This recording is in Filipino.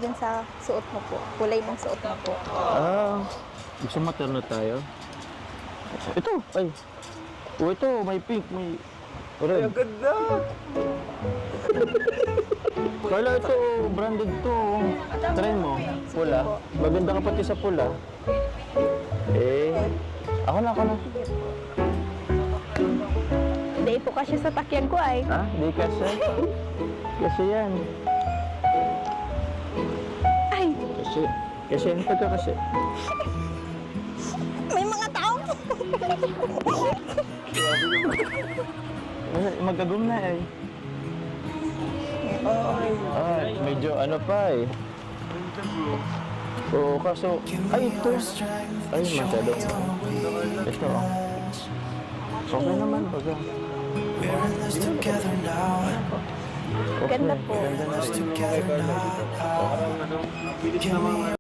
dyan sa suot mo po. Kulay ng suot mo po. Gusto materno tayo? Ito, ay. Oh, ito, may pink, may red. Ay, ang ganda! Carla, ito, branded to. Try mo, pula. Maganda ka pati sa pula. Ako na. Hindi po kasi sa takyan ko ay. Di kasi. Kasi yan. Ay, Kasi yan pagka kasi. may mga tao po. Magagum na eh. Medyo ano pa eh. Oo, kaso, ay ito. Ay, masyado. Ito. Okay naman, baga. Okay, Ganda po. Ganda na rin.